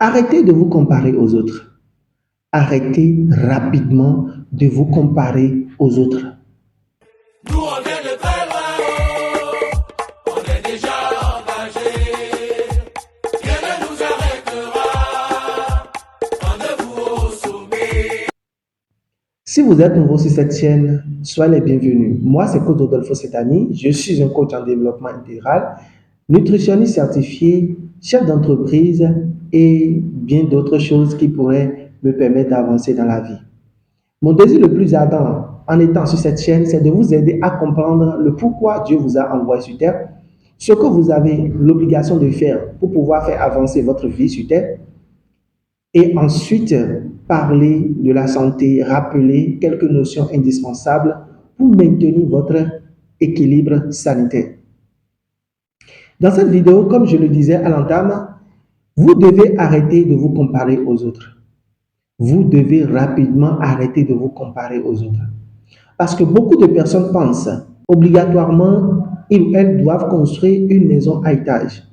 Arrêtez de vous comparer aux autres. Arrêtez rapidement de vous comparer aux autres. Nous on vient de très loin, oh, on est déjà engagé. Rien ne nous arrêtera, rendez-vous au sommet. Si vous êtes nouveau sur cette chaîne, soyez les bienvenus. Moi, c'est Coach Rodolfo Setani. Je suis un coach en développement intégral, nutritionniste certifié, chef d'entreprise et bien d'autres choses qui pourraient me permettre d'avancer dans la vie. Mon désir le plus ardent en étant sur cette chaîne, c'est de vous aider à comprendre le pourquoi Dieu vous a envoyé sur terre, ce que vous avez l'obligation de faire pour pouvoir faire avancer votre vie sur terre, et ensuite parler de la santé, rappeler quelques notions indispensables pour maintenir votre équilibre sanitaire. Dans cette vidéo, comme je le disais à l'entame, vous devez arrêter de vous comparer aux autres. Vous devez rapidement arrêter de vous comparer aux autres. Parce que beaucoup de personnes pensent obligatoirement elles doivent construire une maison à étage.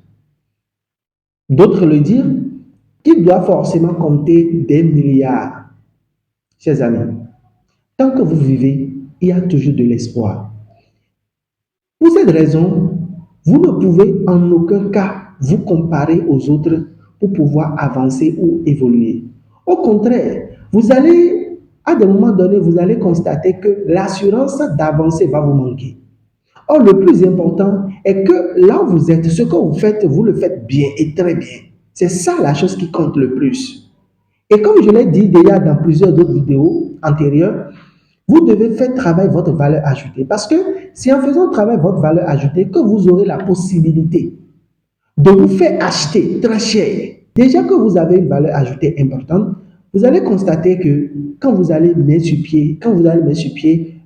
D'autres le disent qu'ils doivent forcément compter des milliards. Chers amis, tant que vous vivez, il y a toujours de l'espoir. Pour cette raison, vous ne pouvez en aucun cas vous comparer aux autres pour pouvoir avancer ou évoluer. Au contraire, vous allez, à des moments donnés, vous allez constater que l'assurance d'avancer va vous manquer. Or, le plus important est que là où vous êtes, ce que vous le faites bien et très bien. C'est ça la chose qui compte le plus. Et comme je l'ai dit déjà dans plusieurs autres vidéos antérieures, vous devez faire travailler votre valeur ajoutée. Parce que c'est en faisant travailler votre valeur ajoutée que vous aurez la possibilité de vous faire acheter très cher. Déjà que vous avez une valeur ajoutée importante, vous allez constater que quand vous allez mettre sur pied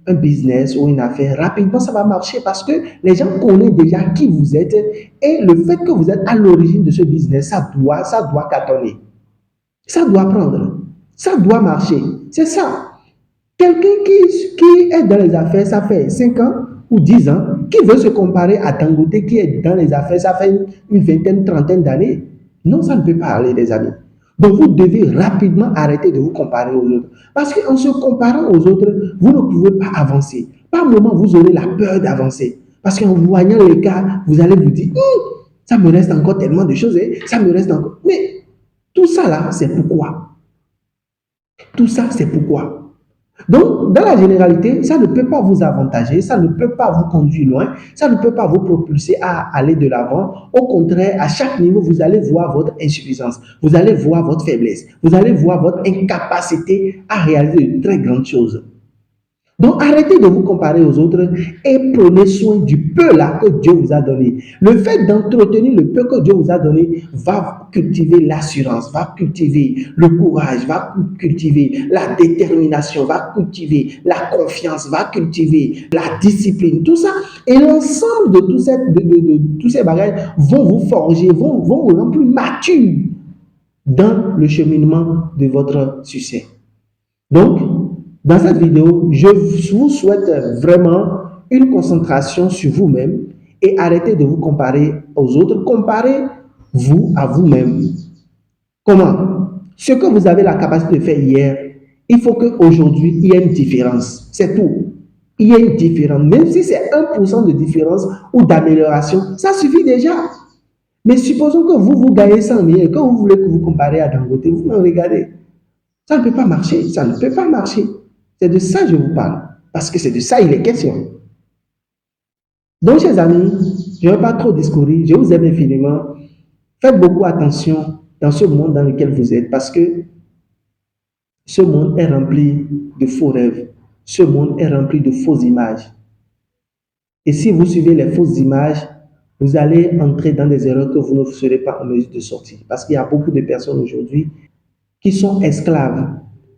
un business ou une affaire, rapidement ça va marcher parce que les gens connaissent déjà qui vous êtes et le fait que vous êtes à l'origine de ce business, ça doit cartonner. Ça doit prendre. Ça doit marcher. C'est ça. Quelqu'un qui est dans les affaires, ça fait 5 ans ou 10 ans, qui veut se comparer à Dangote qui est dans les affaires, ça fait une vingtaine, trentaine d'années. Non, ça ne peut pas aller, les amis. Donc, vous devez rapidement arrêter de vous comparer aux autres. Parce qu'en se comparant aux autres, vous ne pouvez pas avancer. Par moment, vous aurez la peur d'avancer. Parce qu'en voyant les cas, vous allez vous dire, ça me reste encore tellement de choses, ça me reste encore. Mais tout ça là, c'est pourquoi. Tout ça, c'est pourquoi. Donc, dans la généralité, ça ne peut pas vous avantager, ça ne peut pas vous conduire loin, ça ne peut pas vous propulser à aller de l'avant. Au contraire, à chaque niveau, vous allez voir votre insuffisance, vous allez voir votre faiblesse, vous allez voir votre incapacité à réaliser de très grandes choses. Donc, arrêtez de vous comparer aux autres et prenez soin du peu là que Dieu vous a donné. Le fait d'entretenir le peu que Dieu vous a donné va cultiver l'assurance, va cultiver le courage, va cultiver la détermination, va cultiver la confiance, va cultiver la discipline, tout ça. Et l'ensemble de tous ces bagages vont vous forger, vont vous rendre plus mature dans le cheminement de votre succès. Donc, dans cette vidéo, je vous souhaite vraiment une concentration sur vous-même et arrêtez de vous comparer aux autres. Comparez-vous à vous-même. Comment? Ce que vous avez la capacité de faire hier, il faut qu'aujourd'hui, il y ait une différence. C'est tout. Il y a une différence. Même si c'est 1% de différence ou d'amélioration, ça suffit déjà. Mais supposons que vous gagnez 100 000 et que vous voulez que vous comparez à Dangote, vous me regardez. Ça ne peut pas marcher. Ça ne peut pas marcher. C'est de ça que je vous parle, parce que c'est de ça il est question. Donc, chers amis, je ne vais pas trop discourir, je vous aime infiniment. Faites beaucoup attention dans ce monde dans lequel vous êtes, parce que ce monde est rempli de faux rêves. Ce monde est rempli de fausses images. Et si vous suivez les fausses images, vous allez entrer dans des erreurs que vous ne serez pas en mesure de sortir. Parce qu'il y a beaucoup de personnes aujourd'hui qui sont esclaves,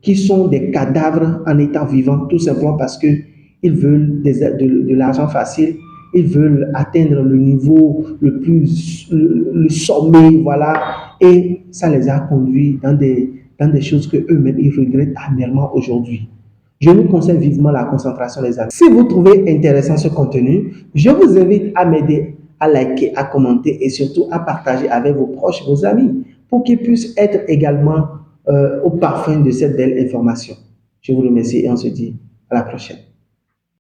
qui sont des cadavres en étant vivants, tout simplement parce qu'ils veulent de l'argent facile, ils veulent atteindre le niveau le sommet, voilà, et ça les a conduits dans des choses que eux-mêmes ils regrettent amèrement aujourd'hui. Je vous conseille vivement la concentration, les amis. Si vous trouvez intéressant ce contenu, je vous invite à m'aider à liker, à commenter et surtout à partager avec vos proches, vos amis, pour qu'ils puissent être également au parfum de cette belle information. Je vous remercie et on se dit à la prochaine.